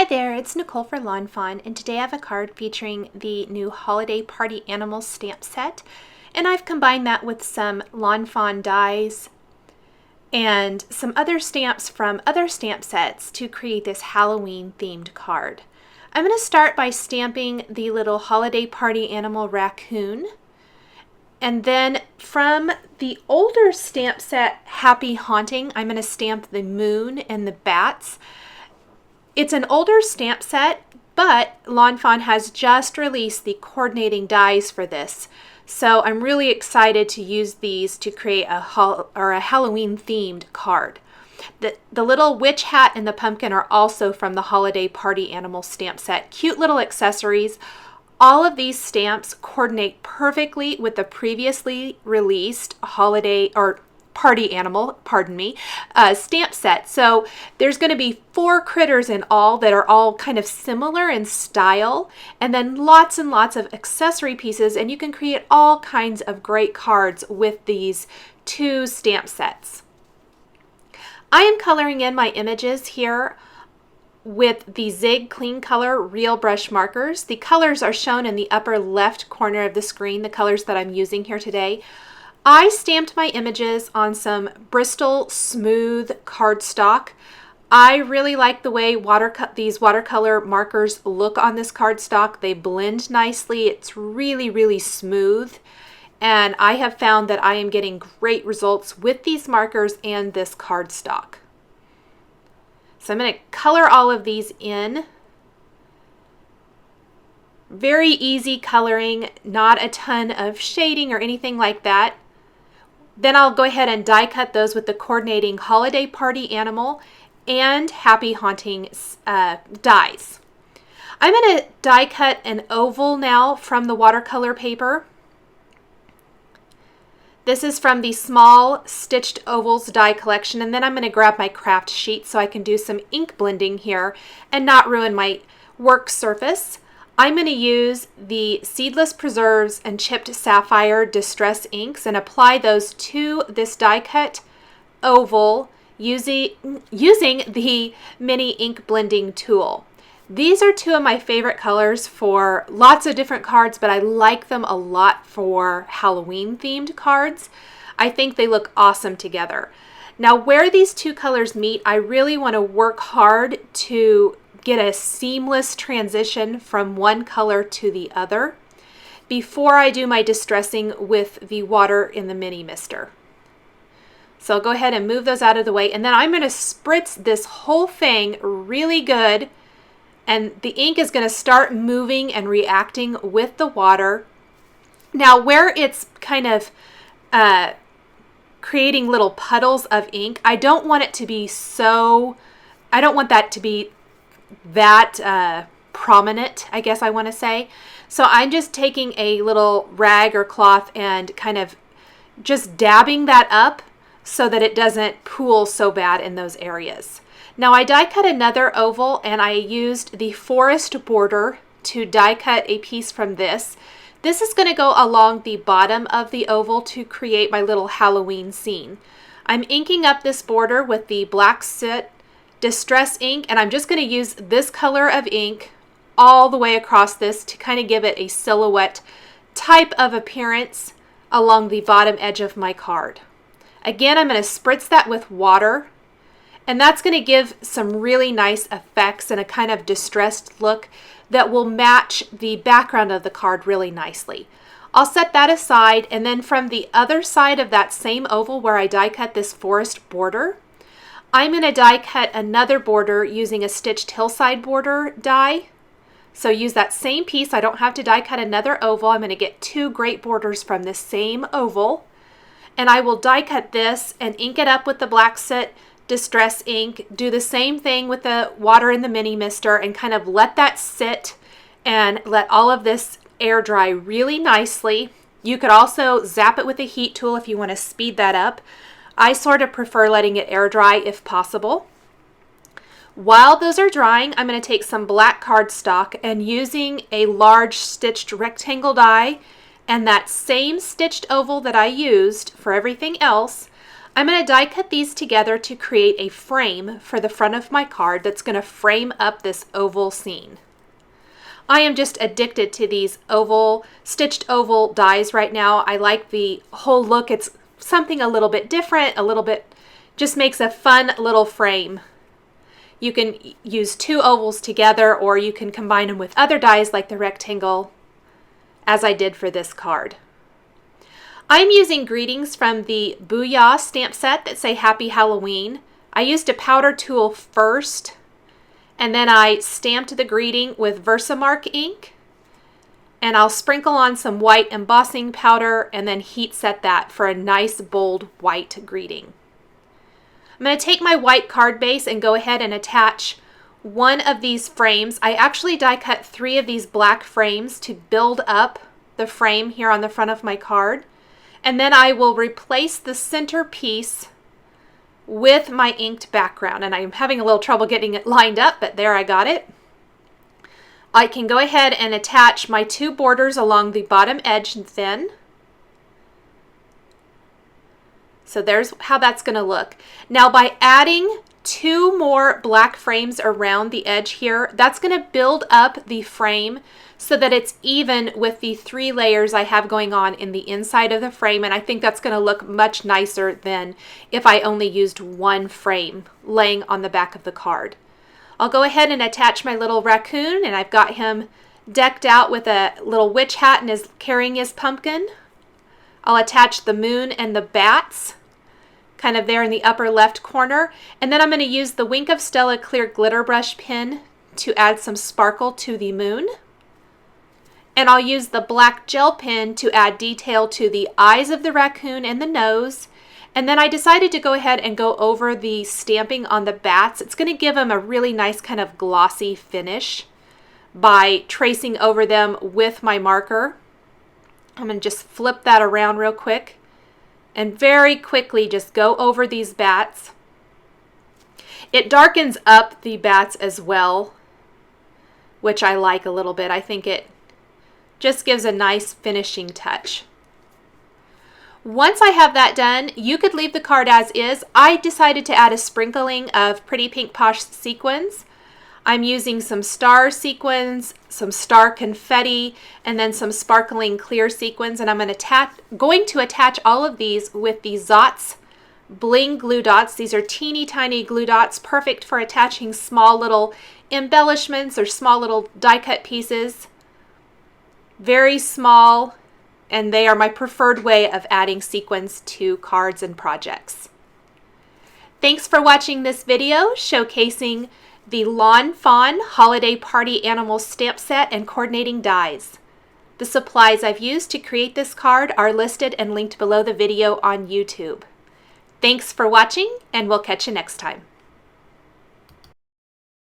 Hi there, it's Nicole for Lawn Fawn, and today I have a card featuring the new Holiday Party Animals stamp set, and I've combined that with some Lawn Fawn dies and some other stamps from other stamp sets to create this Halloween themed card. I'm going to start by stamping the little Holiday Party Animal raccoon, and then from the older stamp set Happy Haunting, I'm going to stamp the moon and the bats. It's an older stamp set, but Lawn Fawn has just released the coordinating dies for this. So I'm really excited to use these to create a Halloween themed card. The little witch hat and the pumpkin are also from the Holiday Party Animal stamp set. Cute little accessories. All of these stamps coordinate perfectly with the previously released Party Animal, stamp set. So there's going to be 4 critters in all that are all kind of similar in style, and then lots and lots of accessory pieces, and you can create all kinds of great cards with these 2 stamp sets. I am coloring in my images here with the Zig Clean Color Real Brush markers. The colors are shown in the upper left corner of the screen, the colors that I'm using here today. I stamped my images on some Bristol Smooth cardstock. I really like the way these watercolor markers look on this cardstock. They blend nicely. It's really, really smooth. And I have found that I am getting great results with these markers and this cardstock. So I'm going to color all of these in. Very easy coloring, not a ton of shading or anything like that. Then I'll go ahead and die cut those with the coordinating Holiday Party Animal and Happy Haunting dies. I'm going to die cut an oval now from the watercolor paper. This is from the Small Stitched Ovals die collection, and then I'm going to grab my craft sheet so I can do some ink blending here and not ruin my work surface. I'm going to use the Seedless Preserves and Chipped Sapphire Distress inks and apply those to this die cut oval using the mini ink blending tool. These are 2 of my favorite colors for lots of different cards, but I like them a lot for Halloween themed cards. I think they look awesome together. Now, where these 2 colors meet, I really want to work hard to get a seamless transition from one color to the other before I do my distressing with the water in the mini mister. So I'll go ahead and move those out of the way, and then I'm going to spritz this whole thing really good, and the ink is going to start moving and reacting with the water. Now, where it's kind of creating little puddles of ink, I don't want that to be that prominent, I guess I want to say. So I'm just taking a little rag or cloth and kind of just dabbing that up so that it doesn't pool so bad in those areas. Now I die cut another oval, and I used the forest border to die cut a piece from this. This is going to go along the bottom of the oval to create my little Halloween scene. I'm inking up this border with the Black Soot Distress ink, and I'm just going to use this color of ink all the way across this to kind of give it a silhouette type of appearance along the bottom edge of my card. Again, I'm going to spritz that with water, and that's going to give some really nice effects and a kind of distressed look that will match the background of the card really nicely. I'll set that aside, and then from the other side of that same oval where I die cut this forest border, I'm going to die cut another border using a Stitched Hillside border die. So use that same piece. I don't have to die cut another oval. I'm going to get 2 great borders from this same oval. And I will die cut this and ink it up with the Black Soot Distress ink. Do the same thing with the water in the mini mister and kind of let that sit and let all of this air dry really nicely. You could also zap it with a heat tool if you want to speed that up. I sort of prefer letting it air dry if possible. While those are drying, I'm going to take some black cardstock and using a large stitched rectangle die and that same stitched oval that I used for everything else, I'm going to die cut these together to create a frame for the front of my card that's going to frame up this oval scene. I am just addicted to these stitched oval dies right now. I like the whole look. It's something a little bit different, just makes a fun little frame. You can use two ovals together, or you can combine them with other dies like the rectangle, as I did for this card. I'm using greetings from the Booyah stamp set that say Happy Halloween. I used a powder tool first, and then I stamped the greeting with Versamark ink, and I'll sprinkle on some white embossing powder and then heat set that for a nice bold white greeting. I'm going to take my white card base and go ahead and attach one of these frames. I actually die cut 3 of these black frames to build up the frame here on the front of my card. And then I will replace the center piece with my inked background. And I'm having a little trouble getting it lined up, but there, I got it. I can go ahead and attach my 2 borders along the bottom edge then. So there's how that's going to look. Now, by adding 2 more black frames around the edge here, that's going to build up the frame so that it's even with the 3 layers I have going on in the inside of the frame, and I think that's going to look much nicer than if I only used 1 frame laying on the back of the card. I'll go ahead and attach my little raccoon, and I've got him decked out with a little witch hat and is carrying his pumpkin. I'll attach the moon and the bats kind of there in the upper left corner, and then I'm going to use the Wink of Stella clear glitter brush pen to add some sparkle to the moon. And I'll use the black gel pen to add detail to the eyes of the raccoon and the nose. And then I decided to go ahead and go over the stamping on the bats. It's going to give them a really nice kind of glossy finish by tracing over them with my marker. I'm going to just flip that around real quick and very quickly just go over these bats. It darkens up the bats as well, which I like a little bit. I think it just gives a nice finishing touch. Once I have that done, you could leave the card as is. I decided to add a sprinkling of Pretty Pink Posh sequins. I'm using some star sequins, some star confetti, and then some sparkling clear sequins, and I'm going to attach all of these with the Zotz Bling glue dots. These are teeny tiny glue dots, perfect for attaching small little embellishments or small little die cut pieces. Very small, and they are my preferred way of adding sequins to cards and projects. Thanks for watching this video showcasing the Lawn Fawn Holiday Party Animals stamp set and coordinating dies. The supplies I've used to create this card are listed and linked below the video on YouTube. Thanks for watching, and we'll catch you next time.